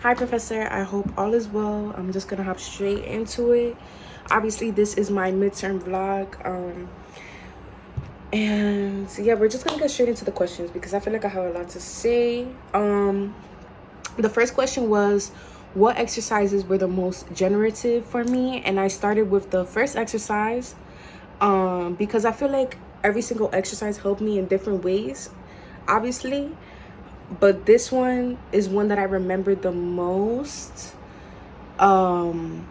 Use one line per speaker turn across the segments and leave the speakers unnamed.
Hi, Professor. I hope all is well. I'm just gonna hop straight into it. Obviously, this is my midterm vlog. And yeah, we're just gonna get straight into the questions because I feel like I have a lot to say. The first question was, what exercises were the most generative for me? And I started with the first exercise, because I feel like every single exercise helped me in different ways, obviously. But this one is one that I remember the most. Yeah,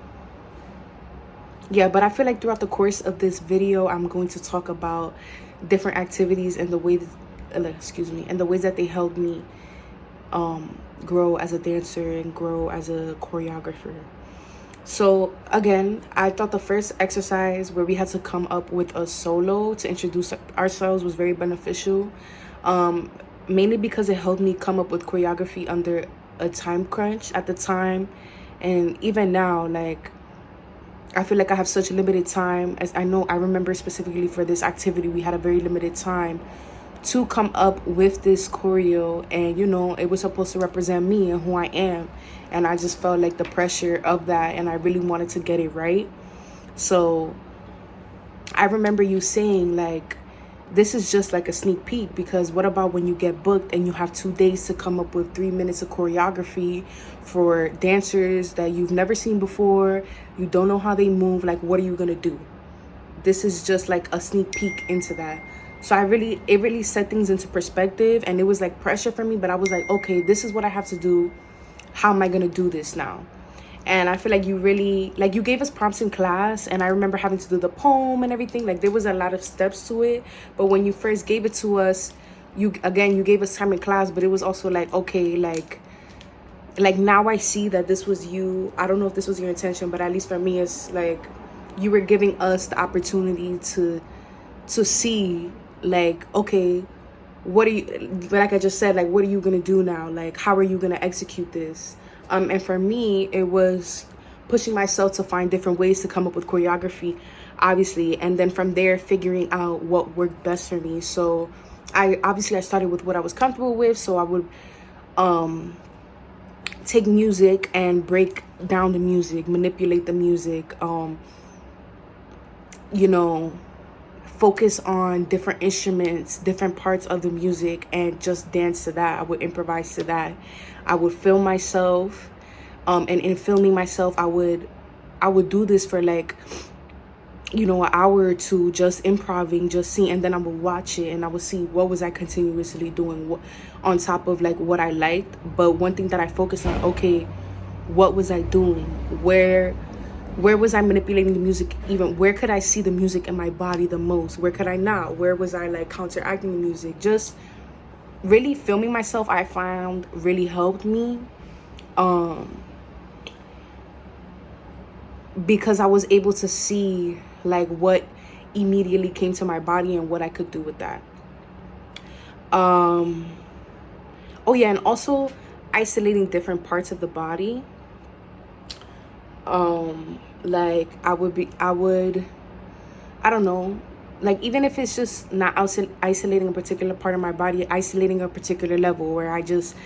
but I feel like throughout the course of this video, I'm going to talk about different activities and the ways, and the ways that they helped me grow as a dancer and grow as a choreographer. So again, I thought the first exercise where we had to come up with a solo to introduce ourselves was very beneficial, mainly because it helped me come up with choreography under a time crunch at the time. And even now, like, I feel like I have such limited time. As I remember specifically for this activity, we had a very limited time to come up with this choreo, and it was supposed to represent me and who I am, and I just felt like the pressure of that, and I really wanted to get it right. So I remember you saying, like, this is just like a sneak peek, because what about when you get booked and you have 2 days to come up with 3 minutes of choreography for dancers that you've never seen before, you don't know how they move, like, what are you gonna do? This is just like a sneak peek into that. So it really set things into perspective, and it was like pressure for me, but I was like, okay, this is what I have to do. How am I gonna do this now? And I feel like you really, like, you gave us prompts in class, and I remember having to do the poem and everything. Like, there was a lot of steps to it, but when you first gave it to us, you gave us time in class, but it was also like, okay, like now I see that this was you. I don't know if this was your intention, but at least for me, it's like you were giving us the opportunity to see, like, okay, what are you, like I just said, like, what are you gonna do now? Like, how are you gonna execute this? And for me, it was pushing myself to find different ways to come up with choreography, obviously, and then from there figuring out what worked best for me. So I started with what I was comfortable with. So I would take music and break down the music, manipulate the music, you know, focus on different instruments, different parts of the music, and just dance to that. I would improvise to that. I would film myself, and in filming myself, I would do this for like, an hour or two, just improvising, just seeing, and then I would watch it and I would see what was I continuously doing on top of like what I liked. But one thing that I focused on, okay, what was I doing? Where was I manipulating the music? Even where could I see the music in my body the most? Where could I not? Where was I like counteracting the music? Just really filming myself, I found, really helped me, because I was able to see like what immediately came to my body and what I could do with that. Oh yeah, and also isolating different parts of the body. Like I don't know, like, even if it's just not isolating a particular part of my body, isolating a particular level where I just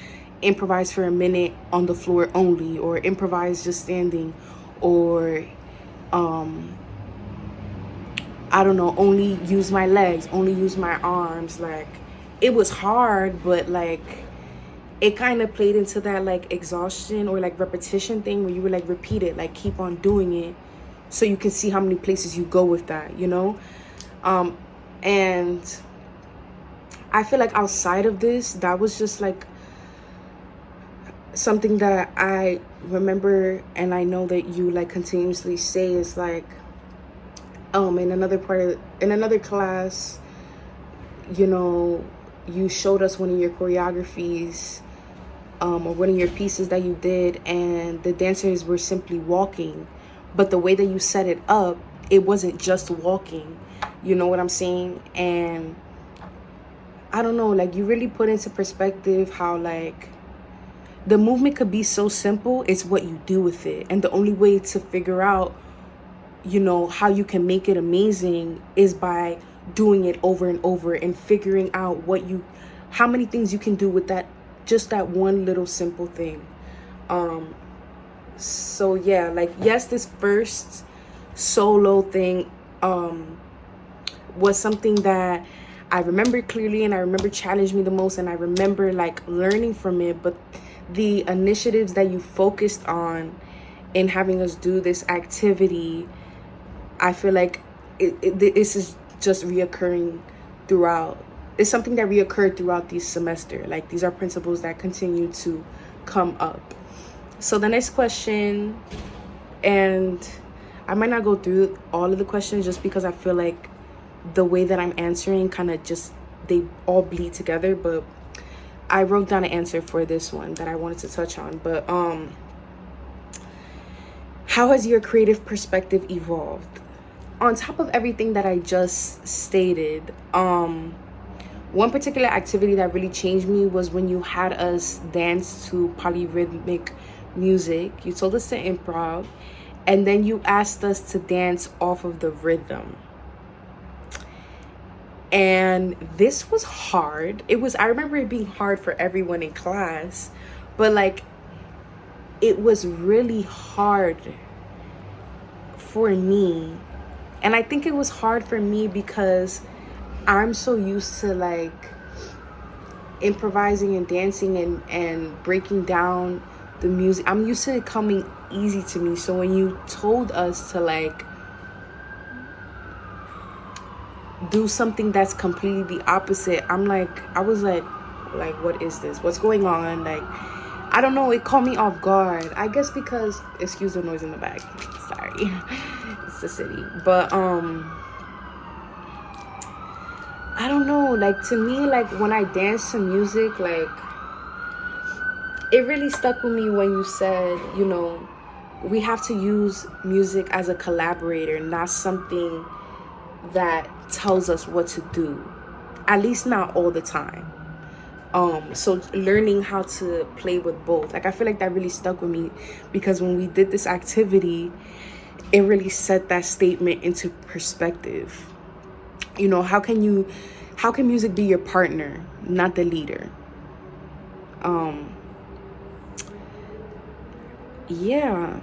improvise for a minute on the floor only, or improvise just standing, or I don't know, only use my legs, only use my arms. Like, it was hard, but like it kind of played into that like exhaustion or like repetition thing where you would like repeat it, like keep on doing it so you can see how many places you go with that, and I feel like outside of this, that was just like something that I remember, and I know that you like continuously say is like, in another class, you showed us one of your choreographies, or one of your pieces that you did, and the dancers were simply walking, but the way that you set it up, it wasn't just walking. You know what I'm saying? And I don't know, like, you really put into perspective how like the movement could be so simple. It's what you do with it, and the only way to figure out how you can make it amazing is by doing it over and over and figuring out how many things you can do with that, just that one little simple thing. So yeah, like, yes, this first solo thing was something that I remember clearly, and I remember challenged me the most, and I remember like learning from it. But the initiatives that you focused on in having us do this activity, I feel like this is just reoccurring throughout. It's something that reoccurred throughout this semester. Like, these are principles that continue to come up. So the next question, and I might not go through all of the questions just because I feel like the way that I'm answering kind of just, they all bleed together, but I wrote down an answer for this one that I wanted to touch on. But how has your creative perspective evolved? On top of everything that I just stated, one particular activity that really changed me was when you had us dance to polyrhythmic music. You told us to improv, and then you asked us to dance off of the rhythm. And this was hard. I remember it being hard for everyone in class, but like, it was really hard for me. And I think it was hard for me because I'm so used to like improvising and dancing and breaking down the music. I'm used to it coming easy to me. So when you told us to like do something that's completely the opposite, I was like, what is this? What's going on? Like, I don't know, it caught me off guard. I guess because, excuse the noise in the back. Sorry. It's the city. But I don't know, like, to me, like, when I dance to music, like, it really stuck with me when you said, you know, we have to use music as a collaborator, not something that tells us what to do, at least not all the time. So learning how to play with both, like, I feel like that really stuck with me, because when we did this activity, it really set that statement into perspective. You know, how can music be your partner, not the leader? Yeah,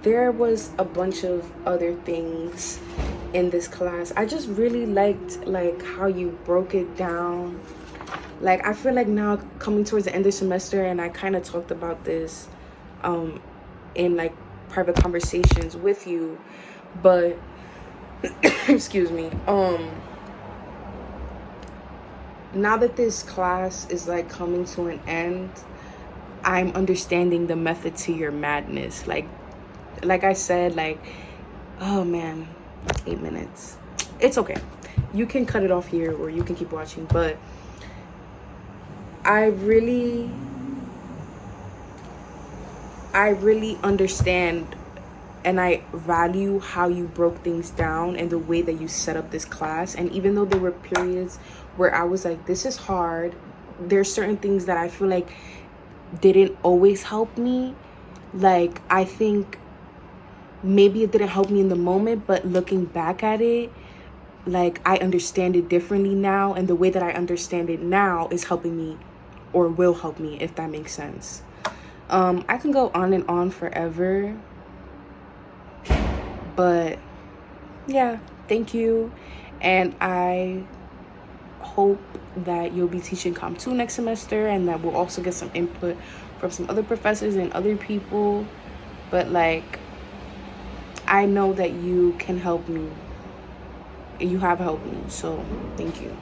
there was a bunch of other things in this class. I just really liked like how you broke it down. Like, I feel like now coming towards the end of the semester, and I kind of talked about this in like private conversations with you, but excuse me, now that this class is like coming to an end, I'm understanding the method to your madness. Like I said, like, oh man, 8 minutes. It's okay. You can cut it off here or you can keep watching, but I really understand, and I value how you broke things down and the way that you set up this class. And even though there were periods where I was like, this is hard, there's certain things that I feel like didn't always help me. Like, I think maybe it didn't help me in the moment, but looking back at it, like, I understand it differently now, and the way that I understand it now is helping me, or will help me, if that makes sense. I can go on and on forever, but yeah, thank you. And I hope that you'll be teaching Com 2 next semester, and that we'll also get some input from some other professors and other people. But like, I know that you can help me. You have helped me, so thank you.